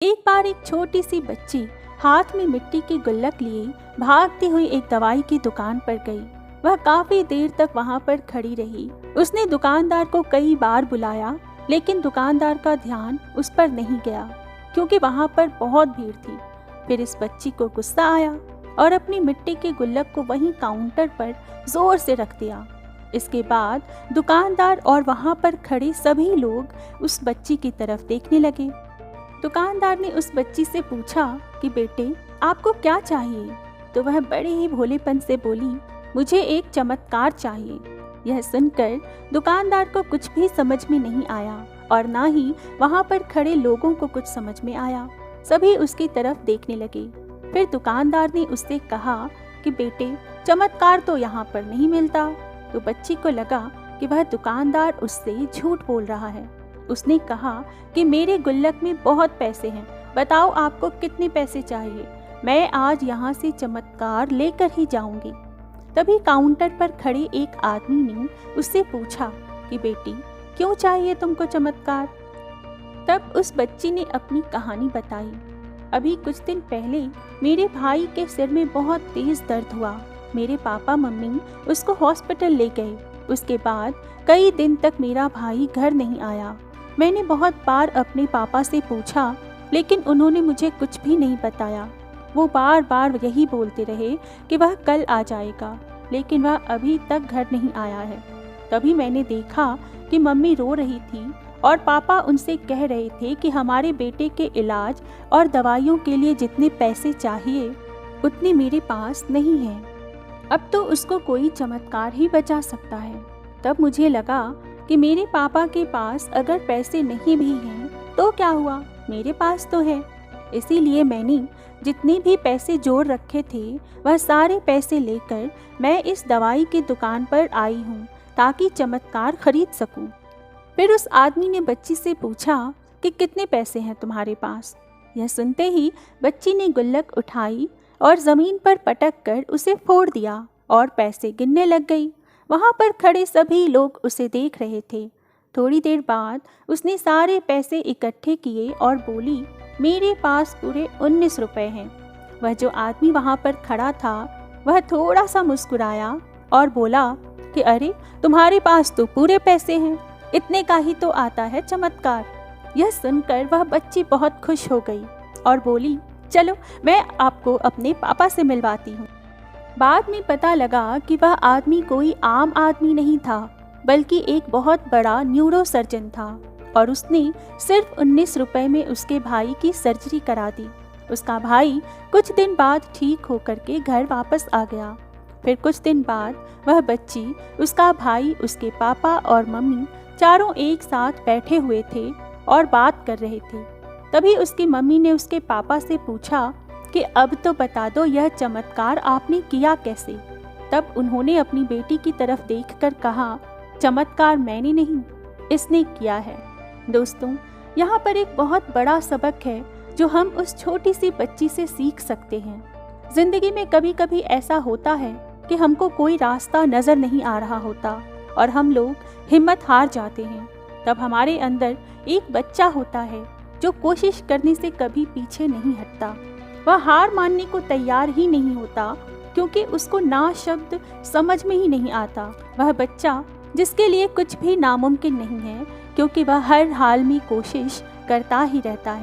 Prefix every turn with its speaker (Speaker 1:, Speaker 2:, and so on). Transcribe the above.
Speaker 1: एक बार एक छोटी सी बच्ची हाथ में मिट्टी की गुल्लक लिए भागती हुई एक दवाई की दुकान पर गई। वह काफी देर तक वहां पर खड़ी रही। उसने दुकानदार को कई बार बुलाया, लेकिन दुकानदार का ध्यान उस पर नहीं गया क्योंकि वहां पर बहुत भीड़ थी। फिर इस बच्ची को गुस्सा आया और अपनी मिट्टी की गुल्लक को वहीं काउंटर पर जोर से रख दिया। इसके बाद दुकानदार और वहां पर खड़े सभी लोग उस बच्ची की तरफ देखने लगे। दुकानदार ने उस बच्ची से पूछा कि बेटे, आपको क्या चाहिए? तो वह बड़े ही भोलेपन से बोली, मुझे एक चमत्कार चाहिए। यह सुनकर दुकानदार को कुछ भी समझ में नहीं आया और ना ही वहां पर खड़े लोगों को कुछ समझ में आया। सभी उसकी तरफ देखने लगे। फिर दुकानदार ने उससे कहा कि बेटे, चमत्कार तो यहाँ पर नहीं मिलता। तो बच्ची को लगा कि वह दुकानदार उससे झूठ बोल रहा है। उसने कहा कि मेरे गुल्लक में बहुत पैसे हैं, बताओ आपको कितने पैसे चाहिए, मैं आज यहाँ से चमत्कार लेकर ही जाऊंगी। तभी काउंटर पर खड़े एक आदमी ने उससे पूछा कि बेटी, क्यों चाहिए तुमको चमत्कार? तब उस बच्ची ने अपनी कहानी बताई। अभी कुछ दिन पहले मेरे भाई के सिर में बहुत तेज दर्द हुआ। मेरे पापा मम्मी उसको हॉस्पिटल ले गए। उसके बाद कई दिन तक मेरा भाई घर नहीं आया। मैंने बहुत बार अपने पापा से पूछा, लेकिन उन्होंने मुझे कुछ भी नहीं बताया। वो बार बार यही बोलते रहे कि वह कल आ जाएगा, लेकिन वह अभी तक घर नहीं आया है। तभी मैंने देखा कि मम्मी रो रही थी और पापा उनसे कह रहे थे कि हमारे बेटे के इलाज और दवाइयों के लिए जितने पैसे चाहिए उतने मेरे पास नहीं हैं। अब तो उसको कोई चमत्कार ही बचा सकता है। तब मुझे लगा कि मेरे पापा के पास अगर पैसे नहीं भी हैं तो क्या हुआ, मेरे पास तो है। इसीलिए मैंने जितने भी पैसे जोड़ रखे थे वह सारे पैसे लेकर मैं इस दवाई की दुकान पर आई हूँ ताकि चमत्कार खरीद सकूँ। फिर उस आदमी ने बच्ची से पूछा कि कितने पैसे हैं तुम्हारे पास? यह सुनते ही बच्ची ने गुल्लक उठाई और ज़मीन पर पटक कर उसे फोड़ दिया और पैसे गिनने लग गई। वहाँ पर खड़े सभी लोग उसे देख रहे थे। थोड़ी देर बाद उसने सारे पैसे इकट्ठे किए और बोली, मेरे पास पूरे 19 रुपए हैं। वह जो आदमी वहाँ पर खड़ा था वह थोड़ा सा मुस्कुराया और बोला कि अरे, तुम्हारे पास तो पूरे पैसे हैं, इतने का ही तो आता है चमत्कार। यह सुनकर वह बच्ची बहुत खुश हो गई और बोली, चलो मैं आपको अपने पापा से मिलवाती हूँ। बाद में पता लगा कि वह आदमी कोई आम आदमी नहीं था, बल्कि एक बहुत बड़ा न्यूरो सर्जन था और उसने सिर्फ 19 रुपए में उसके भाई की सर्जरी करा दी। उसका भाई कुछ दिन बाद ठीक होकर के घर वापस आ गया। फिर कुछ दिन बाद वह बच्ची, उसका भाई, उसके पापा और मम्मी चारों एक साथ बैठे हुए थे और बात कर रहे थे। तभी उसकी मम्मी ने उसके पापा से पूछा कि अब तो बता दो, यह चमत्कार आपने किया कैसे? तब उन्होंने अपनी बेटी की तरफ देखकर कहा, चमत्कार मैंने नहीं, इसने किया है। दोस्तों, यहाँ पर एक बहुत बड़ा सबक है जो हम उस छोटी सी बच्ची से सीख सकते हैं। जिंदगी में कभी कभी ऐसा होता है कि हमको कोई रास्ता नजर नहीं आ रहा होता और हम लोग हिम्मत हार जाते हैं। तब हमारे अंदर एक बच्चा होता है जो कोशिश करने से कभी पीछे नहीं हटता। वह हार मानने को तैयार ही नहीं होता क्योंकि उसको ना शब्द समझ में ही नहीं आता। वह बच्चा जिसके लिए कुछ भी नामुमकिन नहीं है, क्योंकि वह हर हाल में कोशिश करता ही रहता है।